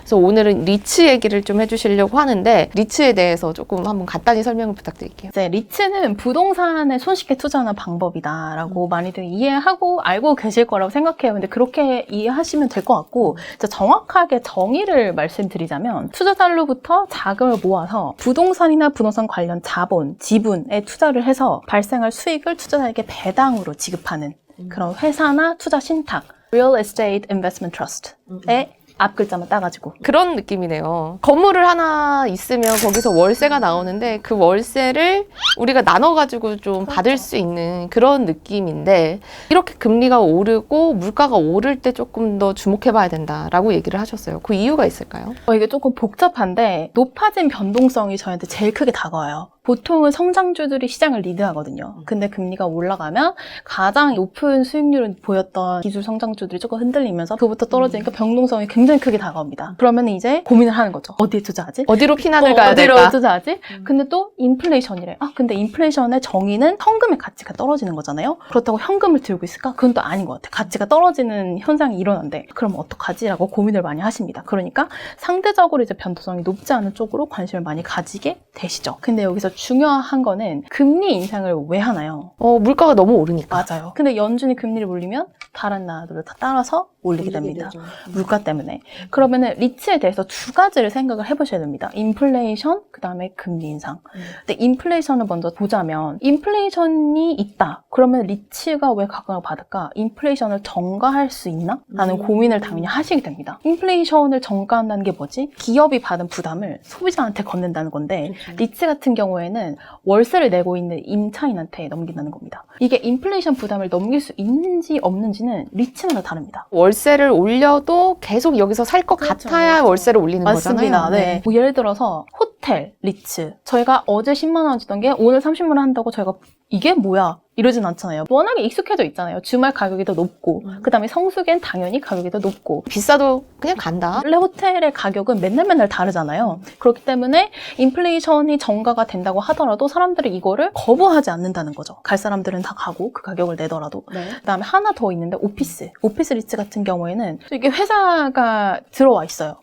그래서 오늘은 리츠 얘기를 좀 해주시려고 하는데 리츠에 대해서 조금 한번 간단히 설명을 부탁드릴게요. 이제 리츠는 부동산에 손쉽게 투자하는 방법이다라고 많이들 이해하고 알고 계실 거라고 생각해요. 근데 그렇게 이해하시면 될 것 같고 이제 정확하게 정의를 말씀드리자면 투자자로부터 자금을 모아서 부동산이나 부동산 관련 자본, 지분에 투자를 해서 발생할 수익을 투자자에게 배당으로 지급하는 그런 회사나 투자 신탁, Real Estate Investment Trust의 앞글자만 따가지고 그런 느낌이네요. 건물을 하나 있으면 거기서 월세가 나오는데 그 월세를 우리가 나눠가지고 좀 받을 수 있는 그런 느낌인데 이렇게 금리가 오르고 물가가 오를 때 조금 더 주목해봐야 된다라고 얘기를 하셨어요. 그 이유가 있을까요? 이게 조금 복잡한데 높아진 변동성이 저희한테 제일 크게 다가와요. 보통은 성장주들이 시장을 리드하거든요. 근데 금리가 올라가면 가장 높은 수익률을 보였던 기술 성장주들이 조금 흔들리면서 그부터 떨어지니까 변동성이 굉장히 크게 다가옵니다. 그러면 이제 고민을 하는 거죠. 어디에 투자하지? 어디로 피난을 가야 어디로 될까? 투자하지? 근데 또 인플레이션이래. 근데 인플레이션의 정의는 현금의 가치가 떨어지는 거잖아요. 그렇다고 현금을 들고 있을까? 그건 또 아닌 것 같아. 가치가 떨어지는 현상이 일어난대. 그럼 어떡하지? 라고 고민을 많이 하십니다. 그러니까 상대적으로 이제 변동성이 높지 않은 쪽으로 관심을 많이 가지게 되시죠. 근데 여기서 중요한 거는 금리 인상을 왜 하나요? 물가가 너무 오르니까. 맞아요. 근데 연준이 금리를 올리면 다른 나라들을 다 따라서 올리게 됩니다. 물가 때문에. 그러면은 리츠에 대해서 두 가지를 생각을 해보셔야 됩니다. 인플레이션, 그 다음에 금리 인상. 근데 인플레이션을 먼저 보자면 인플레이션이 있다. 그러면 리츠가 왜 각광을 받을까? 인플레이션을 전가할 수 있나? 라는 고민을 당연히 하시게 됩니다. 인플레이션을 전가한다는 게 뭐지? 기업이 받은 부담을 소비자한테 걷는다는 건데 리츠 같은 경우에는 월세를 내고 있는 임차인한테 넘긴다는 겁니다. 이게 인플레이션 부담을 넘길 수 있는지 없는지는 리츠마다 다릅니다. 월세를 올려도 계속 여기서 살 것 같아야 월세를 올리는 맞습니다. 거잖아요. 네. 뭐 예를 들어서 호텔, 리츠. 저희가 어제 10만 원 주던 게 오늘 30만 원 한다고 저희가 이게 뭐야? 이러진 않잖아요. 워낙에 익숙해져 있잖아요. 주말 가격이 더 높고 그 다음에 성수기엔 당연히 가격이 더 높고 비싸도 그냥 간다. 원래 호텔의 가격은 맨날 다르잖아요. 그렇기 때문에 인플레이션이 전가가 된다고 하더라도 사람들이 이거를 거부하지 않는다는 거죠. 갈 사람들은 다 가고 그 가격을 내더라도. 그 다음에 하나 더 있는데 오피스 리츠 같은 경우에는 이게 회사가 들어와 있어요.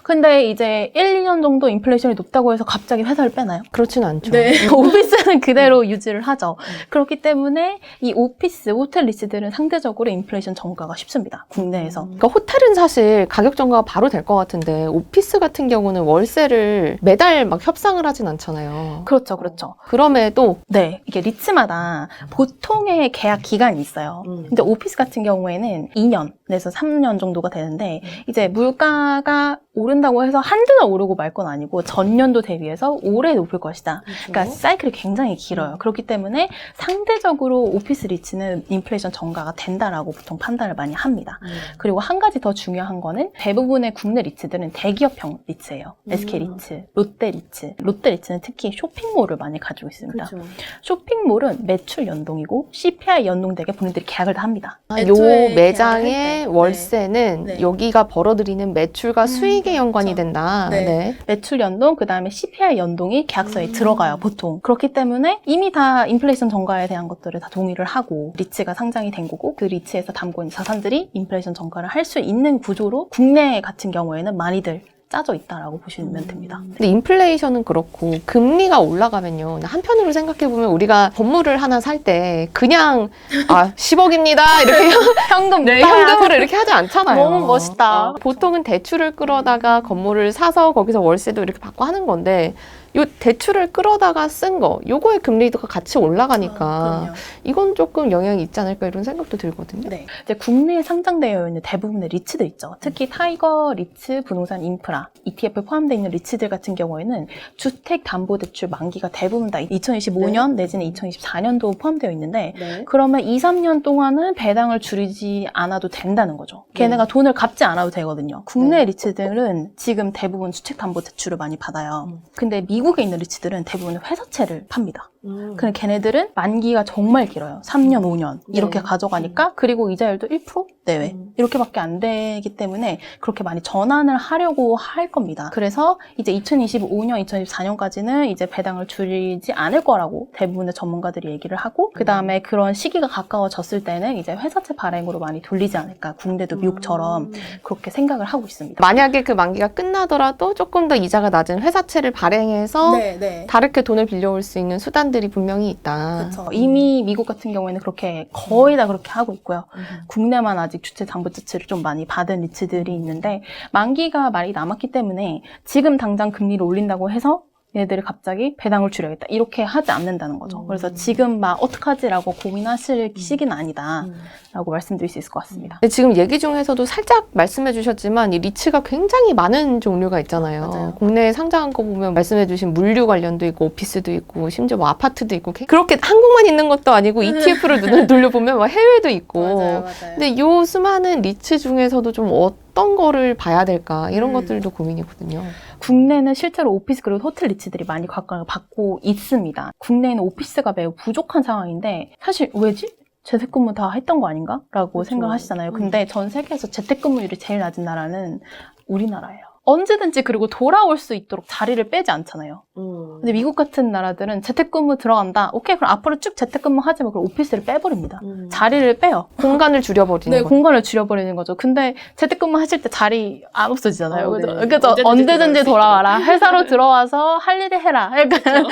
근데 이제 1, 2년 정도 인플레이션이 높다고 해서 갑자기 회사를 빼나요? 그렇진 않죠. 오피스는 그대로 유지를 하죠. 그렇기 때문에 이 오피스, 호텔 리츠들은 상대적으로 인플레이션 전가가 쉽습니다. 국내에서. 그러니까 호텔은 사실 가격 전가가 바로 될 것 같은데 오피스 같은 경우는 월세를 매달 막 협상을 하진 않잖아요. 그렇죠. 그럼에도 네, 이게 리츠마다 보통의 계약 기간이 있어요. 근데 오피스 같은 경우에는 2년에서 3년 정도가 되는데 이제 물가가 오른다고 해서 한두 달 오르고 말 건 아니고 전년도 대비해서 올해 높을 것이다. 그러니까 사이클이 굉장히 길어요. 그렇기 때문에 상대적으로 오피스 리츠는 인플레이션 전가가 된다라고 보통 판단을 많이 합니다. 그리고 한 가지 더 중요한 거는 대부분의 국내 리츠들은 대기업형 리츠예요. SK 리츠, 롯데 리츠. 롯데 리츠는 특히 쇼핑몰을 많이 가지고 있습니다. 쇼핑몰은 매출 연동이고 CPI 연동되게 본인들이 계약을 다 합니다. 요 매장의 월세는 여기가 벌어들이는 매출과 수익에 연관이 된다. 매출 연동, 그 다음에 CPI 연동이 계약서에 들어가요, 보통. 그렇기 때문에 이미 다 인플레이션 전가에 대한 것들을 다 동의를 하고 리츠가 상장이 된 거고 그 리츠에서 담고 있는 자산들이 인플레이션 전가를 할 수 있는 구조로 국내 같은 경우에는 많이들 짜져 있다라고 보시면 됩니다. 근데 인플레이션은 그렇고 금리가 올라가면요. 한편으로 생각해보면 우리가 건물을 하나 살 때 그냥 10억입니다. 이렇게 현금으로 이렇게 하지 않잖아요. 너무 멋있다. 보통은 대출을 끌어다가 건물을 사서 거기서 월세도 이렇게 받고 하는 건데 요 대출을 끌어다가 쓴 거, 요거의 금리가 같이 올라가니까 이건 조금 영향이 있지 않을까 이런 생각도 들거든요. 이제 국내에 상장되어 있는 대부분의 리츠들 있죠. 특히 타이거 리츠, 부동산 인프라, ETF에 포함되어 있는 리츠들 같은 경우에는 주택담보대출 만기가 대부분 다 2025년 내지는 2024년도 포함되어 있는데 그러면 2, 3년 동안은 배당을 줄이지 않아도 된다는 거죠. 걔네가 돈을 갚지 않아도 되거든요. 국내 리츠들은 지금 대부분 주택담보대출을 많이 받아요. 근데 미국에 있는 리츠들은 대부분 회사채를 팝니다. 근데 걔네들은 만기가 정말 길어요. 3년, 5년 이렇게 네. 가져가니까 그리고 이자율도 1% 내외 이렇게밖에 안 되기 때문에 그렇게 많이 전환을 하려고 할 겁니다. 그래서 이제 2025년, 2024년까지는 이제 배당을 줄이지 않을 거라고 대부분의 전문가들이 얘기를 하고 그 다음에 그런 시기가 가까워졌을 때는 이제 회사채 발행으로 많이 돌리지 않을까. 국내도 미국처럼 그렇게 생각을 하고 있습니다. 만약에 그 만기가 끝나더라도 조금 더 이자가 낮은 회사채를 발행해서 네. 다르게 돈을 빌려올 수 있는 수단들이 분명히 있다. 그렇죠. 이미 미국 같은 경우에는 그렇게 거의 다 그렇게 하고 있고요. 국내만 아직 주택담보대출을 좀 많이 받은 리츠들이 있는데 만기가 많이 남았기 때문에 지금 당장 금리를 올린다고 해서 얘네들이 갑자기 배당을 줄여야겠다 이렇게 하지 않는다는 거죠. 그래서 지금 막 어떡하지라고 고민하실 시기는 아니다 라고 말씀드릴 수 있을 것 같습니다. 근데 지금 얘기 중에서도 살짝 말씀해 주셨지만 이 리츠가 굉장히 많은 종류가 있잖아요. 맞아요. 국내에 상장한 거 보면 말씀해 주신 물류 관련도 있고 오피스도 있고 심지어 뭐 아파트도 있고 그렇게 한국만 있는 것도 아니고 ETF를 눈을 돌려보면 막 해외도 있고 근데 이 수많은 리츠 중에서도 좀 어떤 거를 봐야 될까 이런 것들도 고민이거든요. 국내는 실제로 오피스 그리고 호텔 리츠들이 많이 각광을 받고 있습니다. 국내에는 오피스가 매우 부족한 상황인데 사실 왜지? 재택근무 다 했던 거 아닌가? 라고 그렇죠. 생각하시잖아요. 근데 전 세계에서 재택근무율이 제일 낮은 나라는 우리나라예요. 언제든지 그리고 돌아올 수 있도록 자리를 빼지 않잖아요. 근데 미국 같은 나라들은 재택근무 들어간다. 오케이, 그럼 앞으로 쭉 재택근무 하지 마. 그럼 오피스를 빼버립니다. 자리를 빼요. 공간을 줄여버리는 네, 거죠. 공간을 줄여버리는 거죠. 근데 재택근무 하실 때 자리 안 없어지잖아요. 그죠? 네. 그죠? 언제든지 돌아와라. 회사로 들어와서 할 일을 해라. 약간.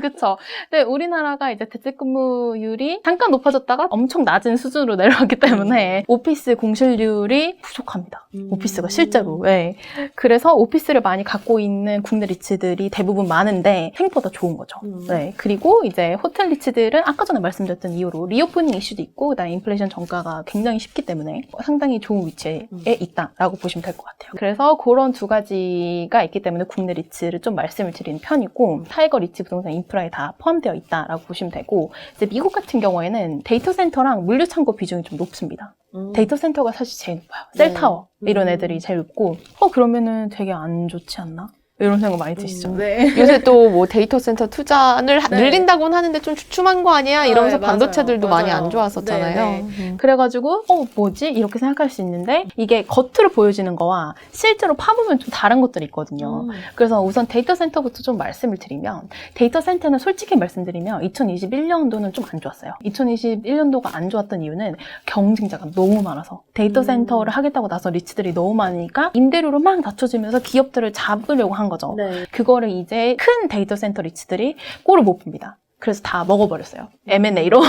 그쵸. 근데 우리나라가 이제 재택근무율이 잠깐 높아졌다가 엄청 낮은 수준으로 내려왔기 때문에 오피스 공실률이 부족합니다. 오피스가 실제로. 네. 그래서 오피스를 많이 갖고 있는 국내 리츠들이 대부분 많은데 생각보다 좋은 거죠. 네. 그리고 이제 호텔 리츠들은 아까 전에 말씀드렸던 이유로 리오프닝 이슈도 있고 그다음에 인플레이션 전가가 굉장히 쉽기 때문에 상당히 좋은 위치에 있다라고 보시면 될 것 같아요. 그래서 그런 두 가지가 있기 때문에 국내 리츠를 좀 말씀을 드리는 편이고 타이거 리츠 부동산 인프라에 다 포함되어 있다라고 보시면 되고 이제 미국 같은 경우에는 데이터 센터랑 물류 창고 비중이 좀 높습니다. 데이터 센터가 사실 제일 높아요. 셀타워 이런 애들이 제일 높고 그러면은 되게 안 좋지 않나? 이런 생각 많이 드시죠? 네. 요새 또 뭐 데이터 센터 투자를 늘린다고는 하는데 좀 주춤한 거 아니야? 이러면서 맞아요. 반도체들도 많이 맞아요. 안 좋았었잖아요. 그래가지고 뭐지? 이렇게 생각할 수 있는데 이게 겉으로 보여지는 거와 실제로 파보면 좀 다른 것들이 있거든요. 그래서 우선 데이터 센터부터 좀 말씀을 드리면 데이터 센터는 솔직히 말씀드리면 2021년도는 좀 안 좋았어요. 2021년도가 안 좋았던 이유는 경쟁자가 너무 많아서 데이터 센터를 하겠다고 나서 리츠들이 너무 많으니까 임대료로 막 낮춰지면서 기업들을 잡으려고 한 거죠. 그거를 이제 큰 데이터 센터 리츠들이 꼴을 못 봅니다. 그래서 다 먹어버렸어요. M&A로.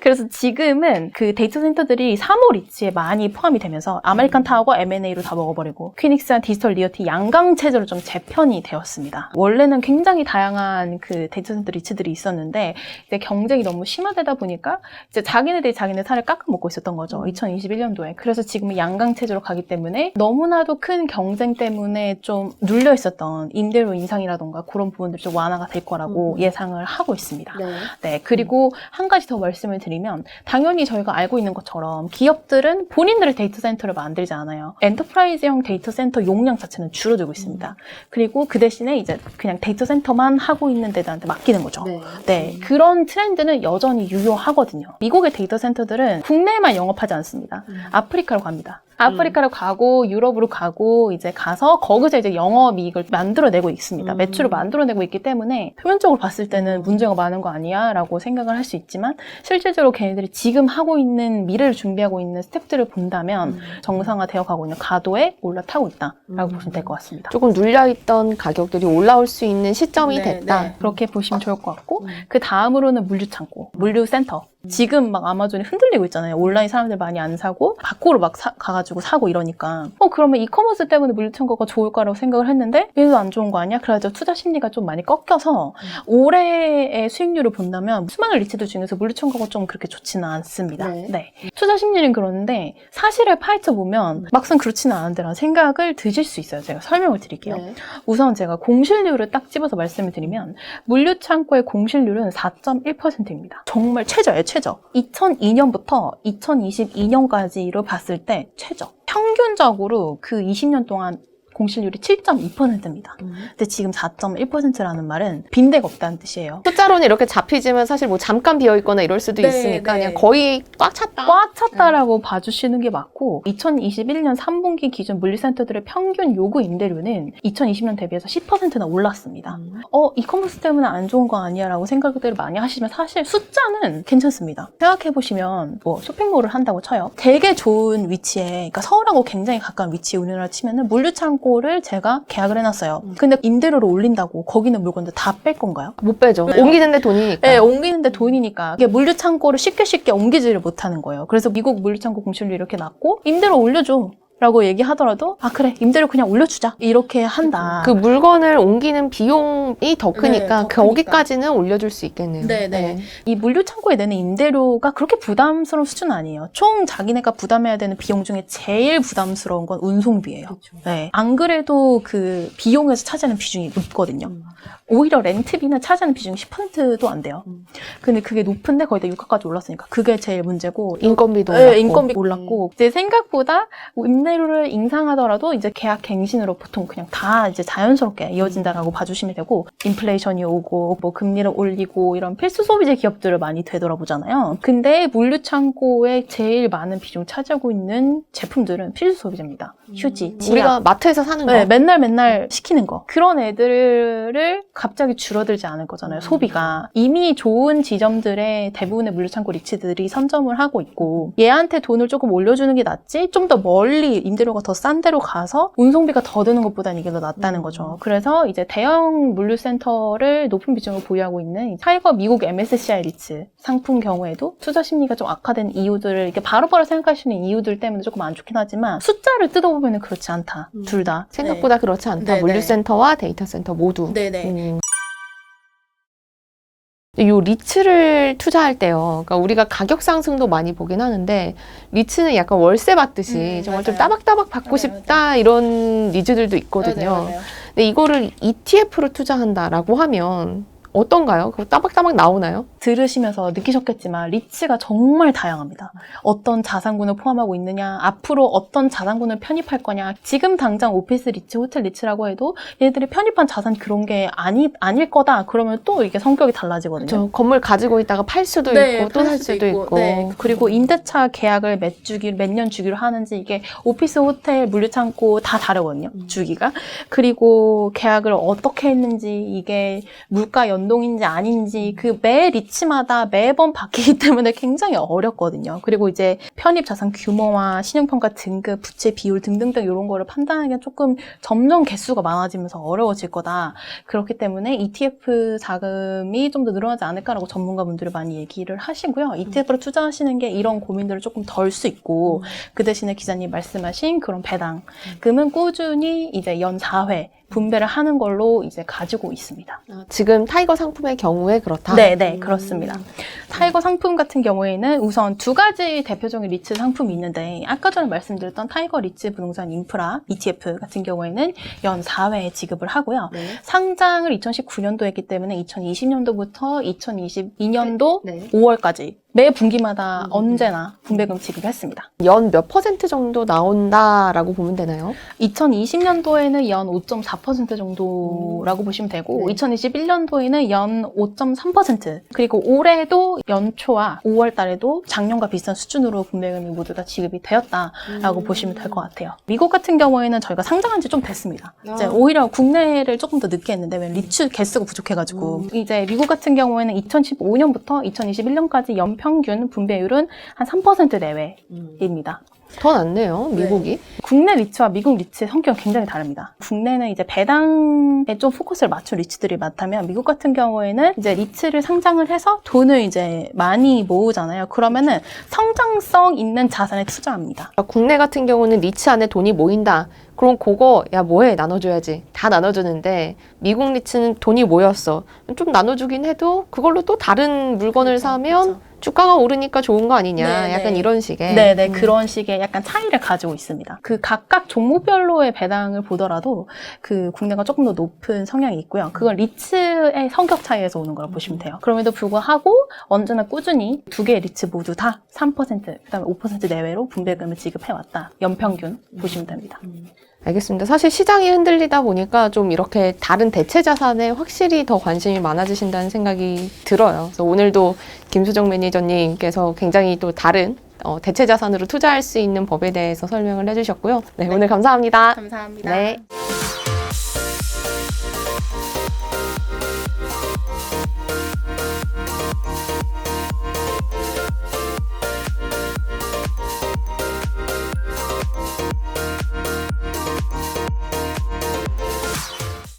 그래서 지금은 그 데이터 센터들이 3호 리츠에 많이 포함이 되면서 아메리칸 타워가 M&A로 다 먹어버리고 퀴닉스한 디지털 리어티 양강 체제로 좀 재편이 되었습니다. 원래는 굉장히 다양한 그 데이터 센터 리츠들이 있었는데 이제 경쟁이 너무 심화되다 보니까 이제 자기네들이 자기네 살을 깎아먹고 있었던 거죠. 2021년도에. 그래서 지금은 양강 체제로 가기 때문에 너무나도 큰 경쟁 때문에 좀 눌려 있었던 임대료 인상이라던가 그런 부분들이 좀 완화가 될 거라고 예상을 하고 있습니다. 네, 그리고 한 가지 더 말씀을 드리면 당연히 저희가 알고 있는 것처럼 기업들은 본인들의 데이터 센터를 만들지 않아요. 엔터프라이즈형 데이터 센터 용량 자체는 줄어들고 있습니다. 그리고 그 대신에 이제 그냥 데이터 센터만 하고 있는 데들한테 맡기는 거죠. 네, 그런 트렌드는 여전히 유효하거든요. 미국의 데이터 센터들은 국내에만 영업하지 않습니다. 아프리카로 갑니다. 아프리카로 가고 유럽으로 가고 이제 가서 거기서 이제 영업이익을 만들어내고 있습니다. 매출을 만들어내고 있기 때문에 표면적으로 봤을 때는 문제가 많은 거 아니야? 라고 생각을 할 수 있지만 실질적으로 걔네들이 지금 하고 있는 미래를 준비하고 있는 스텝들을 본다면 정상화되어 가고 있는 가도에 올라타고 있다라고 보시면 될 것 같습니다. 조금 눌려있던 가격들이 올라올 수 있는 시점이 됐다. 그렇게 보시면 좋을 것 같고 그 다음으로는 물류창고, 물류센터. 지금 막 아마존이 흔들리고 있잖아요. 온라인 사람들 많이 안 사고 밖으로 막 가가지고 사고 이러니까 그러면 이커머스 때문에 물류창고가 좋을까라고 생각을 했는데 얘도 안 좋은 거 아니야? 그래서 투자 심리가 좀 많이 꺾여서 올해의 수익률을 본다면 수많은 리츠들 중에서 물류창고가 좀 그렇게 좋지는 않습니다. 네. 투자 심리는 그러는데 사실을 파헤쳐 보면 막상 그렇지는 않은데라는 생각을 드실 수 있어요. 제가 설명을 드릴게요. 우선 제가 공실률을 딱 집어서 말씀을 드리면 물류창고의 공실률은 4.1%입니다. 정말 최저예요. 최저. 2002년부터 2022년까지로 봤을 때 최저. 평균적으로 그 20년 동안 공실률이 7.2%입니다. 근데 지금 4.1%라는 말은 빈대가 없다는 뜻이에요. 숫자로는 이렇게 잡히지만 사실 뭐 잠깐 비어있거나 이럴 수도 네, 있으니까 네. 그냥 거의 꽉 찼다. 꽉 찼다라고 봐주시는 게 맞고 2021년 3분기 기준 물류센터들의 평균 요구 임대료는 2020년 대비해서 10%나 올랐습니다. 이커머스 때문에 안 좋은 거 아니야 라고 생각들을 많이 하시면 사실 숫자는 괜찮습니다. 생각해보시면 뭐 쇼핑몰을 한다고 쳐요. 되게 좋은 위치에, 그러니까 서울하고 굉장히 가까운 위치에 운영을 치면은 물류창고를 제가 계약을 해놨어요. 근데 임대료를 올린다고 거기는 물건들 다 뺄 건가요? 못 빼죠. 네. 옮기는데 돈이니까. 네, 옮기는데 돈이니까 이게 물류창고를 쉽게 옮기지를 못하는 거예요. 그래서 미국 물류창고 공실률이 이렇게 낮고 임대료 올려줘 라고 얘기하더라도 아 그래 임대료 그냥 올려주자 이렇게 한다. 그 물건을 옮기는 비용이 더 크니까 더 거기까지는 올려줄 수 있겠네요. 네. 이 물류창고에 내는 임대료가 그렇게 부담스러운 수준은 아니에요. 총 자기네가 부담해야 되는 비용 중에 제일 부담스러운 건 운송비예요. 그렇죠. 네. 안 그래도 그 비용에서 차지하는 비중이 높거든요. 오히려 렌트비는 차지하는 비중이 10%도 안 돼요. 근데 그게 높은데 거의 다 유가까지 올랐으니까 그게 제일 문제고 인건비도 네, 올랐고. 인건비 올랐고 이제 생각보다 임대료를 인상하더라도 이제 계약 갱신으로 보통 그냥 다 이제 자연스럽게 이어진다라고 봐주시면 되고 인플레이션이 오고 뭐 금리를 올리고 이런 필수 소비재 기업들을 많이 되돌아보잖아요. 근데 물류창고에 제일 많은 비중 차지하고 있는 제품들은 필수 소비재입니다. 휴지, 치약. 우리가 마트에서 사는 거. 네, 맨날 시키는 거. 그런 애들을 갑자기 줄어들지 않을 거잖아요, 소비가. 이미 좋은 지점들의 대부분의 물류창고 리츠들이 선점을 하고 있고, 얘한테 돈을 조금 올려주는 게 낫지, 좀 더 멀리 임대료가 더 싼 데로 가서 운송비가 더 드는 것보다는 이게 더 낫다는 거죠. 그래서 이제 대형 물류센터를 높은 비중을 보유하고 있는 타이거 미국 MSCI 리츠 상품 경우에도 투자 심리가 좀 악화된 이유들을 이렇게 바로바로 생각할 수 있는 이유들 때문에 조금 안 좋긴 하지만 숫자를 뜯어보면 그렇지 않다. 둘 다. 생각보다 그렇지 않다. 네, 물류센터와 데이터 센터 모두. 네네. 이 리츠를 투자할 때요. 그러니까 우리가 가격 상승도 많이 보긴 하는데 리츠는 약간 월세 받듯이 정말 좀 맞아요. 따박따박 받고 싶다 이런 니즈들도 있거든요. 맞아요. 근데 이거를 ETF로 투자한다라고 하면 어떤가요? 그거 따박따박 나오나요? 들으시면서 느끼셨겠지만 리츠가 정말 다양합니다. 어떤 자산군을 포함하고 있느냐, 앞으로 어떤 자산군을 편입할 거냐, 지금 당장 오피스 리츠, 호텔 리츠라고 해도 얘들이 편입한 자산 그런 게 아닐 거다. 그러면 또 이게 성격이 달라지거든요. 저 건물 가지고 있다가 팔 수도 있고 또 살 수도 있고. 네. 그리고 임대차 계약을 몇 년 주기로 하는지 이게 오피스, 호텔, 물류창고 다 다르거든요. 주기가. 그리고 계약을 어떻게 했는지 이게 물가 연동인지 아닌지 그 매 리츠마다 매번 바뀌기 때문에 굉장히 어렵거든요. 그리고 이제 편입 자산 규모와 신용평가 등급, 부채 비율 등등등 이런 거를 판단하기가 조금 점점 개수가 많아지면서 어려워질 거다. 그렇기 때문에 ETF 자금이 좀 더 늘어나지 않을까라고 전문가분들이 많이 얘기를 하시고요. ETF로 투자하시는 게 이런 고민들을 조금 덜 수 있고 그 대신에 기자님 말씀하신 그런 배당금은 꾸준히 이제 연 4회 분배를 하는 걸로 이제 가지고 있습니다. 지금 타이거 상품의 경우에 그렇다? 네, 그렇습니다. 타이거 상품 같은 경우에는 우선 두 가지 대표적인 리츠 상품이 있는데 아까 전에 말씀드렸던 타이거 리츠 부동산 인프라 ETF 같은 경우에는 연 4회 지급을 하고요. 네. 상장을 2019년도 했기 때문에 2020년도부터 2022년도 네. 5월까지 매 분기마다 언제나 분배금 지급했습니다. 연 몇 퍼센트 정도 나온다라고 보면 되나요? 2020년도에는 연 5.4% 정도라고 보시면 되고 네. 2021년도에는 연 5.3% 그리고 올해도 연초와 5월 달에도 작년과 비슷한 수준으로 분배금이 모두 다 지급이 되었다라고 보시면 될 것 같아요. 미국 같은 경우에는 저희가 상장한 지 좀 됐습니다. 이제 오히려 국내를 조금 더 늦게 했는데 왜 리츠 개수가 부족해가지고 이제 미국 같은 경우에는 2015년부터 2021년까지 연평균 분배율은 한 3% 내외입니다. 더 낫네요, 미국이. 국내 리츠와 미국 리츠의 성격은 굉장히 다릅니다. 국내는 이제 배당에 좀 포커스를 맞춘 리츠들이 많다면 미국 같은 경우에는 이제 리츠를 상장을 해서 돈을 이제 많이 모으잖아요. 그러면은 성장성 있는 자산에 투자합니다. 국내 같은 경우는 리츠 안에 돈이 모인다. 그럼 그거 야 뭐해 나눠줘야지 다 나눠주는데 미국 리츠는 돈이 모였어 좀 나눠주긴 해도 그걸로 또 다른 물건을 사면 주가가 오르니까 좋은 거 아니냐 네네. 약간 이런 식의 네네 그런 식의 약간 차이를 가지고 있습니다. 그 각각 종목별로의 배당을 보더라도 그 국내가 조금 더 높은 성향이 있고요. 그건 리츠의 성격 차이에서 오는 거라고 보시면 돼요. 그럼에도 불구하고 언제나 꾸준히 두 개의 리츠 모두 다 3% 그다음에 5% 내외로 분배금을 지급해왔다. 연평균 보시면 됩니다. 알겠습니다. 사실 시장이 흔들리다 보니까 좀 이렇게 다른 대체 자산에 확실히 더 관심이 많아지신다는 생각이 들어요. 그래서 오늘도 김수정 매니저님께서 굉장히 또 다른 대체 자산으로 투자할 수 있는 법에 대해서 설명을 해주셨고요. 네, 오늘 감사합니다. 감사합니다. 네.